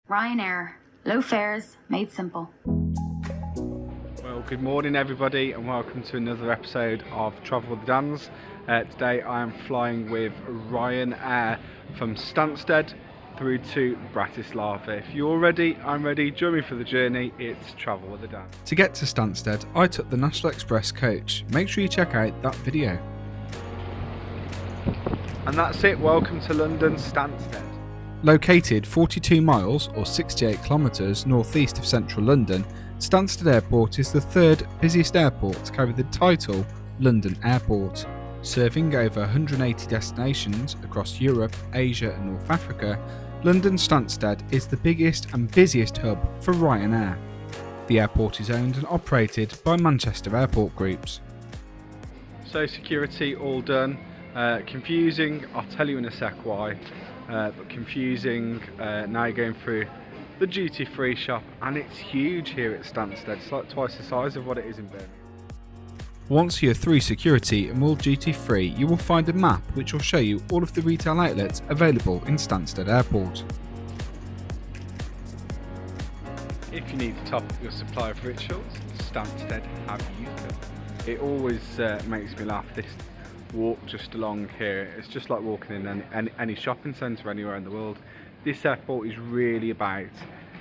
Ryanair. Low fares made simple. Well, good morning everybody and welcome to another episode of Travel with the Dans. Today I am flying with Ryanair from Stansted through to Bratislava. If you're ready, I'm ready. Join me for the journey. It's Travel with the Dans. To get to Stansted, I took the National Express coach. Make sure you check out that video. And that's it. Welcome to London Stansted. Located 42 miles or 68 kilometres northeast of central London, Stansted Airport is the third busiest airport to carry the title London Airport. Serving over 180 destinations across Europe, Asia and North Africa, London Stansted is the biggest and busiest hub for Ryanair. The airport is owned and operated by Manchester Airport Groups. So security all done. Confusing, I'll tell you in a sec why. But confusing, now you're going through the duty free shop and it's huge here at Stansted. It's like twice the size of what it is in Birmingham. Once you're through security and all duty free, you will find a map which will show you all of the retail outlets available in Stansted Airport. If you need to top up your supply of rituals, Stansted have you covered. It always makes me laugh, this walk just along here. It's just like walking in any shopping centre anywhere in the world. This airport is really about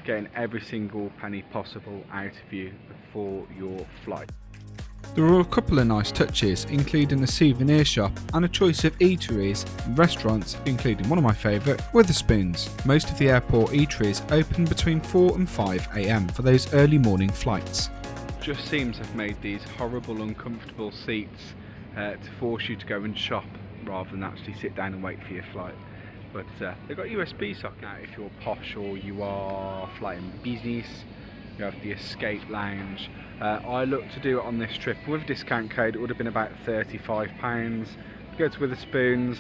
getting every single penny possible out of you before your flight. There are a couple of nice touches, including a souvenir shop and a choice of eateries and restaurants, including one of my favourite, Wetherspoons. Most of the airport eateries open between 4 and 5 AM for those early morning flights. Just seems to have made these horrible uncomfortable seats to force you to go and shop rather than actually sit down and wait for your flight. But they've got USB socket now if you're posh or you are flying business. You have the escape lounge. I looked to do it on this trip with discount code. It would have been about £35. Go to Wetherspoons,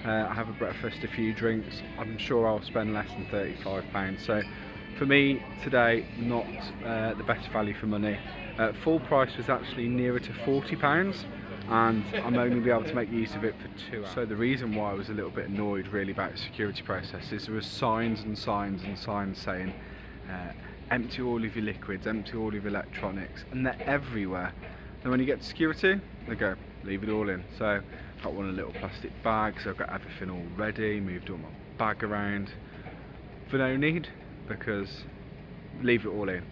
have a breakfast, a few drinks. I'm sure I'll spend less than £35. So for me today, not the best value for money. Full price was actually nearer to £40. And I'm only be able to make use of it for 2 hours. So the reason why I was a little bit annoyed really about the security process is there were signs and signs and signs saying empty all of your liquids, empty all of your electronics, and they're everywhere. And when you get to security, they go, leave it all in. So I got one of the little plastic bags, so I've got everything all ready, moved all my bag around for no need, because leave it all in.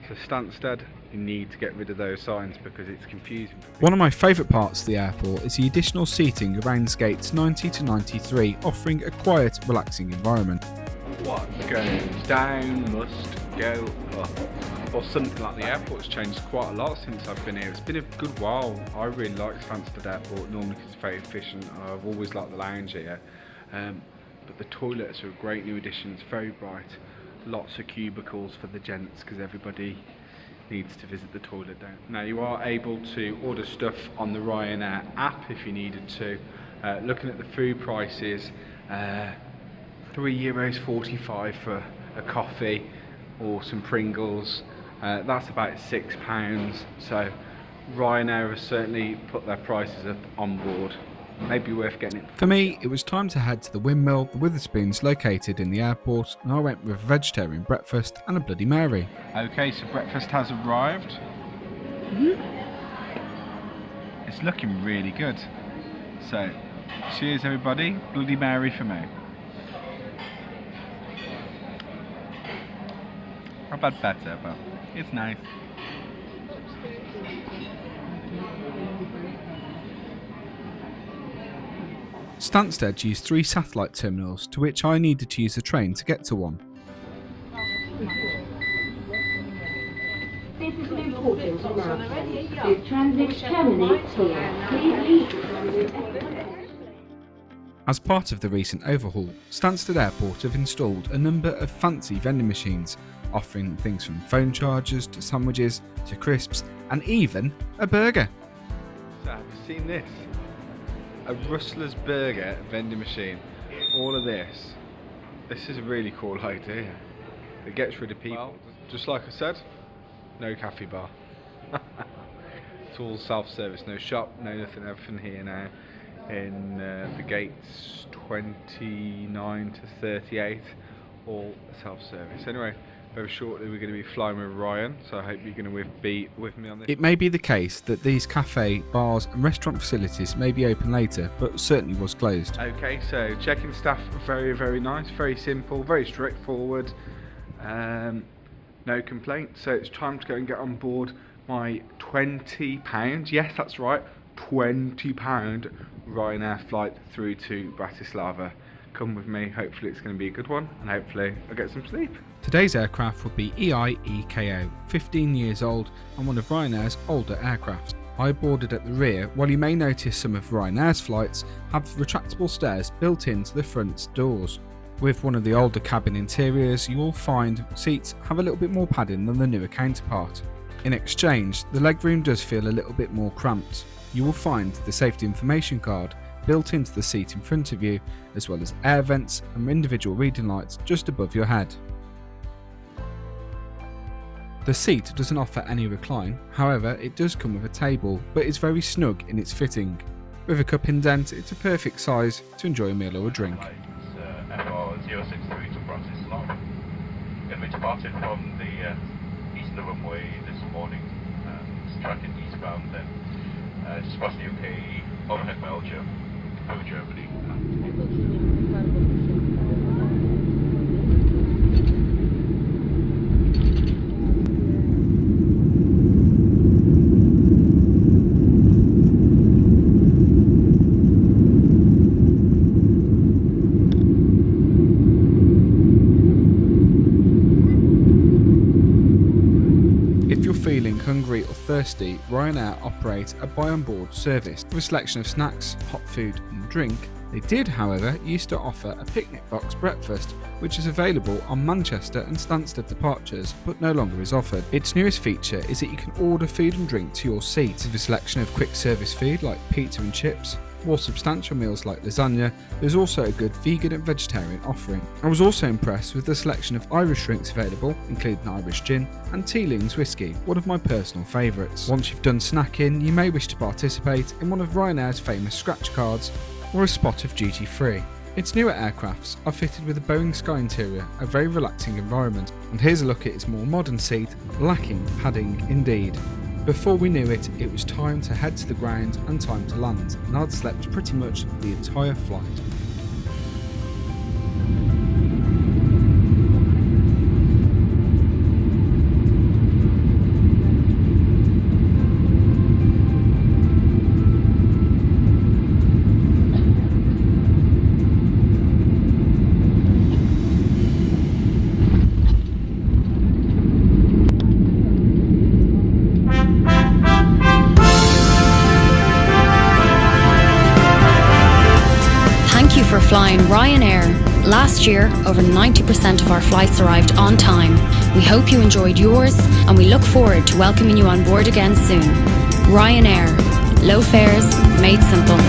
So Stansted, you need to get rid of those signs because it's confusing. One of my favourite parts of the airport is the additional seating around gates 90 to 93, offering a quiet, relaxing environment. What goes down must go up, or something like. The airport's changed quite a lot since I've been here. It's been a good while. I really like Stansted Airport, normally because it's very efficient. I've always liked the lounge here, but the toilets are a great new addition. It's very bright. Lots of cubicles for the gents because everybody needs to visit the toilet down. Now you are able to order stuff on the Ryanair app if you needed to. Looking at the food prices, €3.45 for a coffee or some Pringles. That's about £6. So Ryanair has certainly put their prices up on board. Maybe worth getting it. For me, it was time to head to the Windmill, the Wetherspoons located in the airport, and I went with a vegetarian breakfast and a Bloody Mary. Okay, so breakfast has arrived. It's looking really good. So, cheers everybody, Bloody Mary for me. I've had better, but it's nice. Stansted used 3 satellite terminals, to which I needed to use a train to get to one. This is an important announcement. The transit terminates here. Please leave. As part of the recent overhaul, Stansted Airport have installed a number of fancy vending machines, offering things from phone chargers to sandwiches to crisps and even a burger. So have you seen this? A Rustler's Burger vending machine. All of this. This is a really cool idea. It gets rid of people. Well, just like I said, no cafe bar. It's all self-service, no shop, no nothing, everything here now. In the gates 29 to 38, all self-service. Anyway, very shortly we're going to be flying with Ryan, so I hope you're going to be with me on this. It may be the case that these cafe, bars and restaurant facilities may be open later, but certainly was closed. Okay, so check-in staff, very nice, very simple, very straightforward. No complaints. So it's time to go and get on board my £20, yes that's right, £20 Ryanair flight through to Bratislava. Come with me, hopefully it's going to be a good one, and hopefully I'll get some sleep. Today's aircraft would be EIEKO, 15 years old and one of Ryanair's older aircraft. I boarded at the rear, while you may notice some of Ryanair's flights have retractable stairs built into the front doors. With one of the older cabin interiors, you will find seats have a little bit more padding than the newer counterpart. In exchange, the legroom does feel a little bit more cramped. You will find the safety information card built into the seat in front of you, as well as air vents and individual reading lights just above your head. The seat doesn't offer any recline, however it does come with a table, but is very snug in its fitting. With a cup indent, it's a perfect size to enjoy a meal or a drink. FR063 to Bratislava. Going to be departed from the eastern runway this morning, tracking eastbound then, just past the UK, overhead Belgium, over Germany. If you're feeling hungry or thirsty, Ryanair operate a buy on board service with a selection of snacks, hot food and drink. They did, however, used to offer a picnic box breakfast, which is available on Manchester and Stansted departures, but no longer is offered. Its newest feature is that you can order food and drink to your seat, with a selection of quick service food like pizza and chips. More substantial meals like lasagna. There's also a good vegan and vegetarian offering. I was also impressed with the selection of Irish drinks available, including Irish gin and Teeling's whiskey, one of my personal favourites. Once you've done snacking, you may wish to participate in one of Ryanair's famous scratch cards or a spot of duty free. Its newer aircrafts are fitted with a Boeing Sky interior, a very relaxing environment, and here's a look at its more modern seat, lacking padding indeed. Before we knew it, it was time to head to the ground and time to land, and I'd slept pretty much the entire flight. For flying Ryanair. Last year, over 90% of our flights arrived on time. We hope you enjoyed yours, and we look forward to welcoming you on board again soon. Ryanair. Low fares, made simple.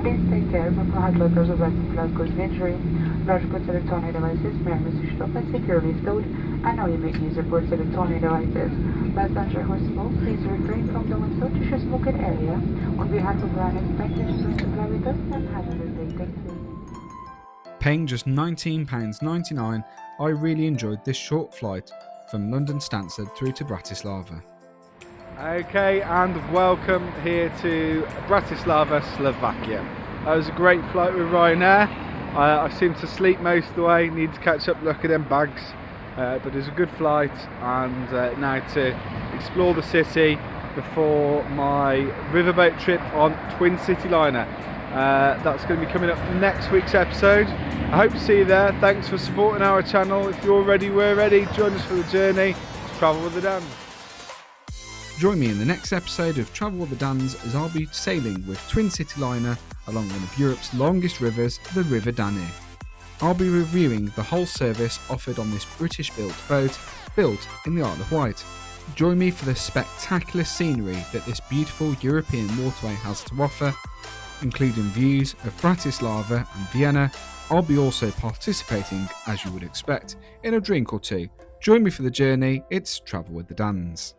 Please take care of hard lockers of goods injury. Large ports electronic devices may have been switched off and securely stowed, and now you may use your ports electronic devices. Passengers who smoke, please refrain from doing so to show smoking area. On behalf of Ryanair, thank you for flying with us and have a good day. Thank you. Paying just £19.99, I really enjoyed this short flight from London Stansted through to Bratislava. Okay, and welcome here to Bratislava, Slovakia. That was a great flight with Ryanair. I seem to sleep most of the way, need to catch up, look at them bags, but it was a good flight, and now to explore the city before my riverboat trip on Twin City Liner. That's going to be coming up next week's episode. I hope to see you there. Thanks for supporting our channel. If you're ready, we're ready. Join us for the journey to travel with the Dans. Join me in the next episode of Travel with the Dans as I'll be sailing with Twin City Liner along one of Europe's longest rivers, the River Danube. I'll be reviewing the whole service offered on this British-built boat, built in the Isle of Wight. Join me for the spectacular scenery that this beautiful European waterway has to offer, including views of Bratislava and Vienna. I'll be also participating, as you would expect, in a drink or two. Join me for the journey. It's Travel with the Dans.